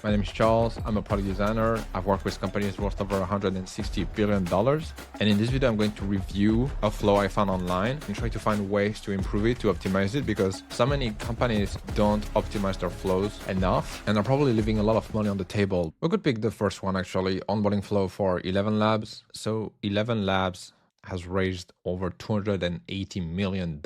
My name is Charles. I'm a product designer. I've worked with companies worth over $160 billion. And in this video, I'm going to review a flow I found online and try to find ways to improve it, to optimize it, because so many companies don't optimize their flows enough and are probably leaving a lot of money on the table. We could pick the first one, actually, onboarding flow for 11 Labs. So 11 Labs has raised over $280 million.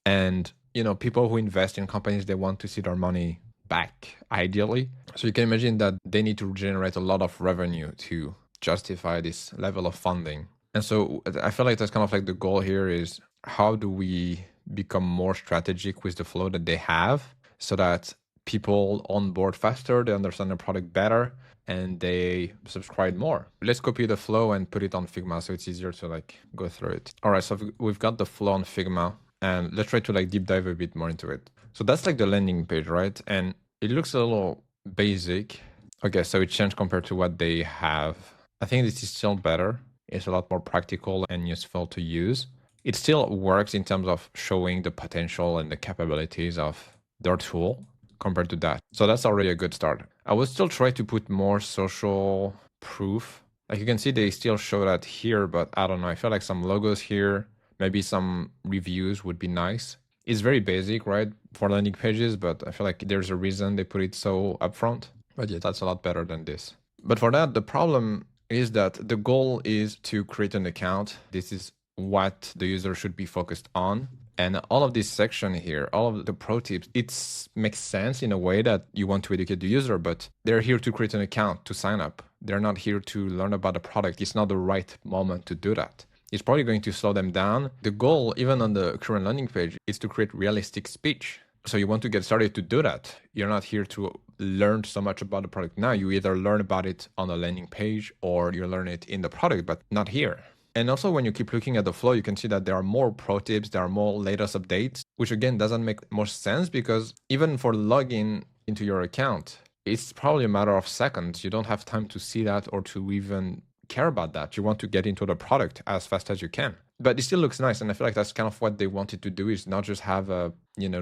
And, people who invest in companies, they want to see their money back, ideally. So you can imagine that they need to generate a lot of revenue to justify this level of funding. And so I feel like that's kind of like the goal here is how do we become more strategic with the flow that they have so that people onboard faster, they understand the product better, and they subscribe more. Let's copy the flow and put it on Figma so it's easier to go through it. All right, so we've got the flow on Figma, and let's try to deep dive a bit more into it. So that's the landing page, right? And it looks a little basic. Okay, so it changed compared to what they have. I think this is still better. It's a lot more practical and useful to use. It still works in terms of showing the potential and the capabilities of their tool compared to that. So that's already a good start. I would still try to put more social proof. Like you can see, they still show that here, but I don't know. I feel like some logos here, maybe some reviews would be nice. It's very basic, right, for landing pages, but I feel like there's a reason they put it so upfront. But yeah, that's a lot better than this. But for that, the problem is that the goal is to create an account. This is what the user should be focused on. And all of this section here, all of the pro tips, it makes sense in a way that you want to educate the user, but they're here to create an account, to sign up. They're not here to learn about the product. It's not the right moment to do that. It's probably going to slow them down. The goal, even on the current landing page, is to create realistic speech. So you want to get started to do that. You're not here to learn so much about the product now. You either learn about it on the landing page or you learn it in the product, but not here. And also when you keep looking at the flow, you can see that there are more pro tips, there are more latest updates, which again doesn't make much sense because even for login into your account, it's probably a matter of seconds. You don't have time to see that or to even care about that. You want to get into the product as fast as you can. But it still looks nice, and I feel like that's kind of what they wanted to do, is not just have a,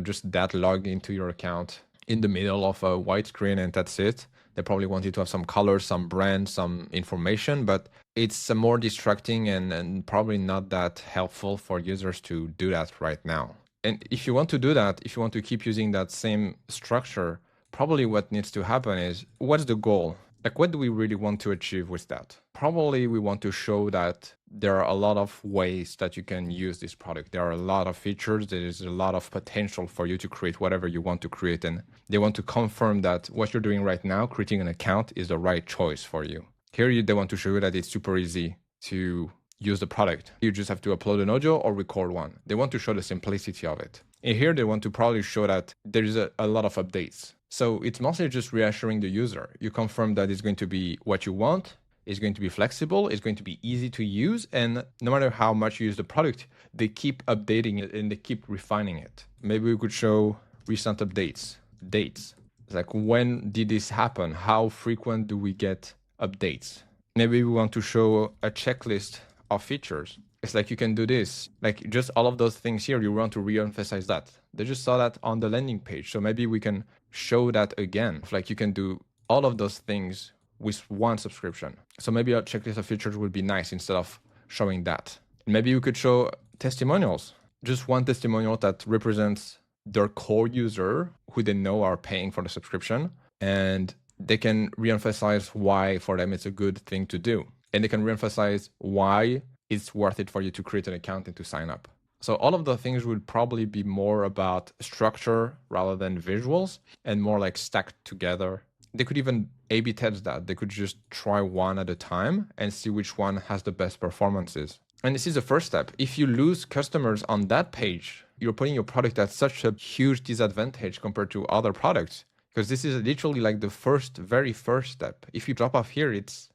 just that log into your account in the middle of a white screen and that's it. They probably wanted to have some color, some brand, some information, but it's more distracting and probably not that helpful for users to do that right now. And if you want to do that, if you want to keep using that same structure, probably what needs to happen is, what's the goal? Like, what do we really want to achieve with that? Probably we want to show that there are a lot of ways that you can use this product. There are a lot of features. There is a lot of potential for you to create whatever you want to create. And they want to confirm that what you're doing right now, creating an account, is the right choice for you. Here, they want to show you that it's super easy to use the product. You just have to upload an audio or record one. They want to show the simplicity of it. And here, they want to probably show that there is a lot of updates. So it's mostly just reassuring the user. You confirm that it's going to be what you want, it's going to be flexible, it's going to be easy to use, and no matter how much you use the product, they keep updating it and they keep refining it. Maybe we could show recent updates, dates. Like, when did this happen? How frequent do we get updates? Maybe we want to show a checklist of features. It's like you can do this, like just all of those things here, you want to re-emphasize that. They just saw that on the landing page. So maybe we can show that again. Like you can do all of those things with one subscription. So maybe a checklist of features would be nice instead of showing that. Maybe you could show testimonials, just one testimonial that represents their core user who they know are paying for the subscription. And they can re-emphasize why for them it's a good thing to do. And they can re-emphasize why it's worth it for you to create an account and to sign up. So all of the things would probably be more about structure rather than visuals and more like stacked together. They could even A/B test that. They could just try one at a time and see which one has the best performances. And this is the first step. If you lose customers on that page, you're putting your product at such a huge disadvantage compared to other products, because this is literally like the very first step. If you drop off here, it's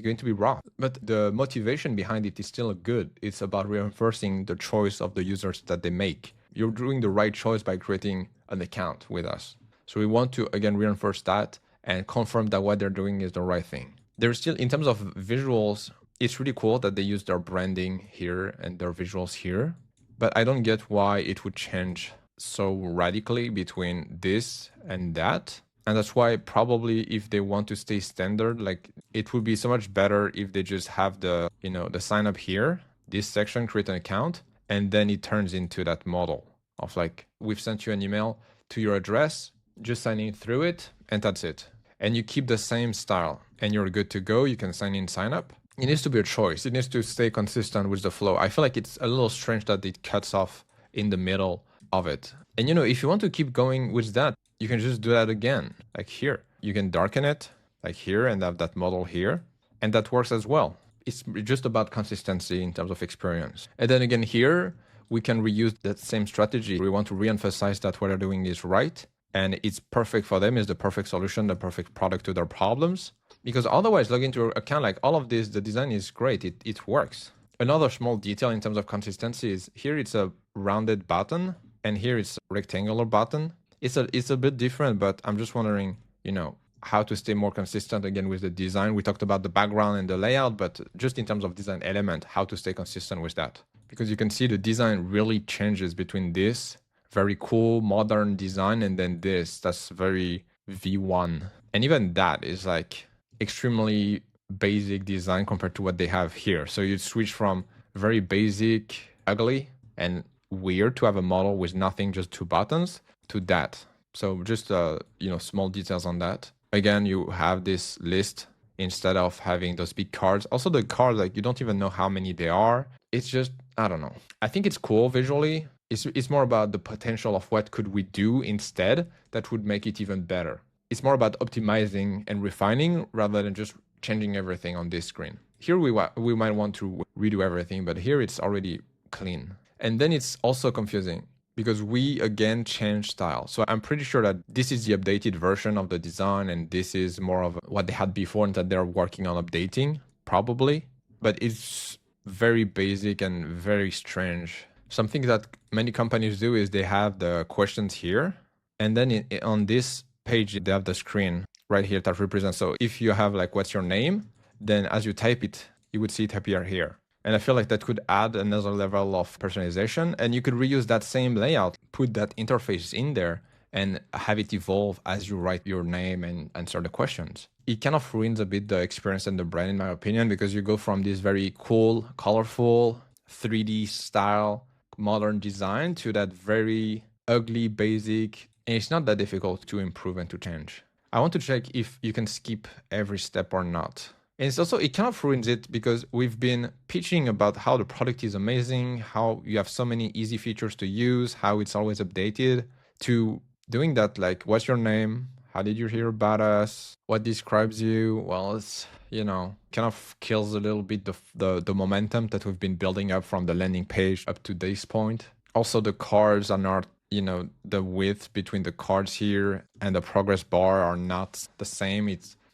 going to be wrong. But the motivation behind it is still good. It's about reinforcing the choice of the users that they make. You're doing the right choice by creating an account with us. So we want to, again, reinforce that and confirm that what they're doing is the right thing. There's still, in terms of visuals, it's really cool that they use their branding here and their visuals here. But I don't get why it would change so radically between this and that. And that's why probably if they want to stay standard, like it would be so much better if they just have the, the sign up here, this section, create an account, and then it turns into that model of like, we've sent you an email to your address, just sign in through it, and that's it. And you keep the same style and you're good to go. You can sign in, sign up. It needs to be a choice. It needs to stay consistent with the flow. I feel like it's a little strange that it cuts off in the middle of it. And if you want to keep going with that, you can just do that again, like here. You can darken it, like here, and have that model here, and that works as well. It's just about consistency in terms of experience. And then again here, we can reuse that same strategy. We want to reemphasize that what they're doing is right, and it's perfect for them, is the perfect solution, the perfect product to their problems. Because otherwise, log into your account, like all of this, the design is great, it works. Another small detail in terms of consistency is here it's a rounded button, and here it's a rectangular button. It's a bit different, but I'm just wondering, how to stay more consistent again with the design. We talked about the background and the layout, but just in terms of design element, how to stay consistent with that. Because you can see the design really changes between this very cool modern design and then this that's very V1. And even that is like extremely basic design compared to what they have here. So you switch from very basic, ugly, and weird to have a model with nothing, just two buttons, to that. So just small details on that. Again, you have this list instead of having those big cards. Also the cards, like you don't even know how many they are. It's just, I don't know. I think it's cool visually. It's more about the potential of what could we do instead that would make it even better. It's more about optimizing and refining rather than just changing everything on this screen. Here we might want to redo everything, but here it's already clean. And then it's also confusing because we again change style. So I'm pretty sure that this is the updated version of the design and this is more of what they had before and that they're working on updating, probably. But it's very basic and very strange. Something that many companies do is they have the questions here, and then on this page, they have the screen right here that represents. So if you have like, what's your name? Then as you type it, you would see it appear here. And I feel like that could add another level of personalization, and you could reuse that same layout, put that interface in there and have it evolve as you write your name and answer the questions. It kind of ruins a bit the experience and the brand, in my opinion, because you go from this very cool, colorful, 3D style, modern design to that very ugly, basic, and it's not that difficult to improve and to change. I want to check if you can skip every step or not. And it's also, it kind of ruins it because we've been pitching about how the product is amazing, how you have so many easy features to use, how it's always updated, to doing that, like, what's your name? How did you hear about us? What describes you? Well, it's, kind of kills a little bit the momentum that we've been building up from the landing page up to this point. Also, the cards are not, the width between the cards here and the progress bar are not the same.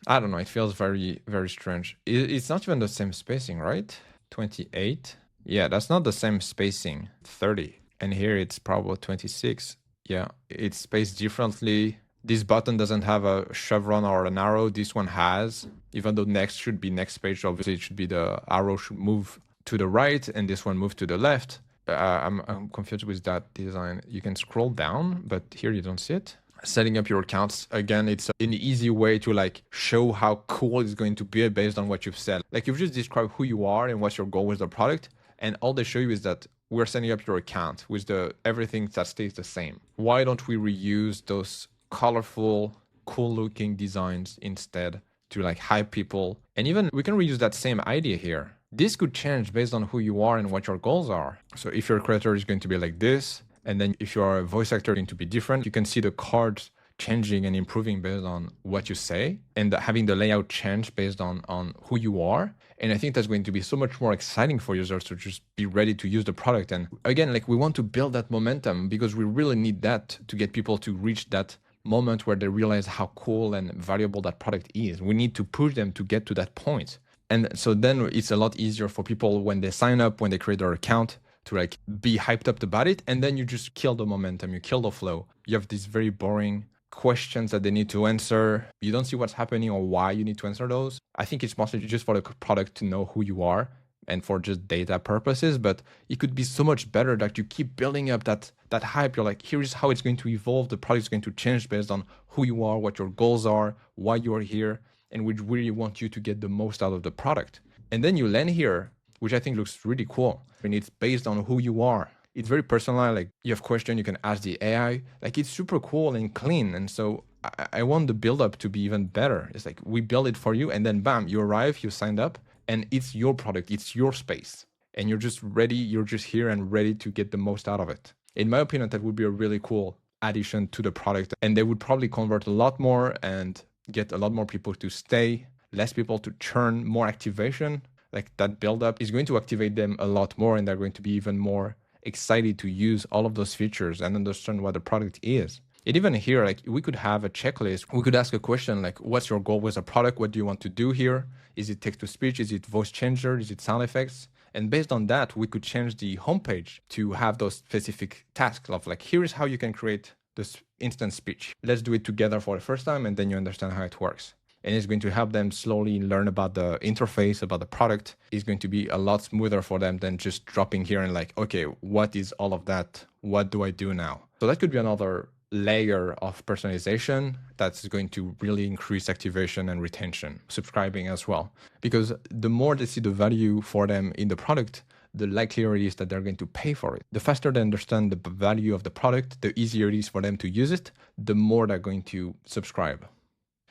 I don't know, it feels very, very strange. It's not even the same spacing, right? 28. Yeah, that's not the same spacing. 30. And here it's probably 26. Yeah, it's spaced differently. This button doesn't have a chevron or an arrow. This one has, even though next should be next page. Obviously, it should be the arrow should move to the right and this one move to the left. I'm confused with that design. You can scroll down, but here you don't see it. Setting up your accounts, again, it's an easy way to like show how cool it's going to be based on what you've said. Like you've just described who you are and what's your goal with the product, and all they show you is that we're setting up your account with everything that stays the same. Why don't we reuse those colorful, cool looking designs instead to like hype people? And even we can reuse that same idea here. This could change based on who you are and what your goals are. So if your creator is going to be like this, and then if you're a voice actor, going to be different, you can see the cards changing and improving based on what you say, and having the layout change based on who you are. And I think that's going to be so much more exciting for users to just be ready to use the product. And again, like we want to build that momentum because we really need that to get people to reach that moment where they realize how cool and valuable that product is. We need to push them to get to that point. And so then it's a lot easier for people when they sign up, when they create their account, to like be hyped up about it. And then you just kill the momentum, you kill the flow. You have these very boring questions that they need to answer. You don't see what's happening or why you need to answer those. I think it's mostly just for the product to know who you are and for just data purposes, but it could be so much better that you keep building up that hype. You're like, here's how it's going to evolve. The product is going to change based on who you are, what your goals are, why you're here, and we really want you to get the most out of the product. And then you land here, which I think looks really cool. And it's based on who you are. It's very personalized. Like you have questions, you can ask the AI. Like it's super cool and clean. And so I want the build up to be even better. It's like we build it for you, and then bam, you arrive, you signed up, and it's your product, it's your space. And you're just ready, you're just here and ready to get the most out of it. In my opinion, that would be a really cool addition to the product. And they would probably convert a lot more and get a lot more people to stay, less people to churn, more activation. Like that build up is going to activate them a lot more, and they're going to be even more excited to use all of those features and understand what the product is. And even here, like we could have a checklist. We could ask a question like, what's your goal with a product? What do you want to do here? Is it text to speech? Is it voice changer? Is it sound effects? And based on that, we could change the homepage to have those specific tasks of like, here's how you can create this instant speech. Let's do it together for the first time, and then you understand how it works. And it's going to help them slowly learn about the interface, about the product. It's going to be a lot smoother for them than just dropping here and like, okay, what is all of that? What do I do now? So that could be another layer of personalization that's going to really increase activation and retention, subscribing as well. Because the more they see the value for them in the product, the likelier it is that they're going to pay for it. The faster they understand the value of the product, the easier it is for them to use it, the more they're going to subscribe.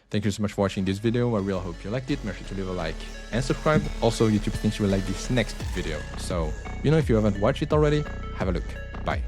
Thank you so much for watching this video. I really hope you liked it. Make sure to leave a like and subscribe. Also, YouTube thinks you will like this next video. So, if you haven't watched it already, have a look. Bye.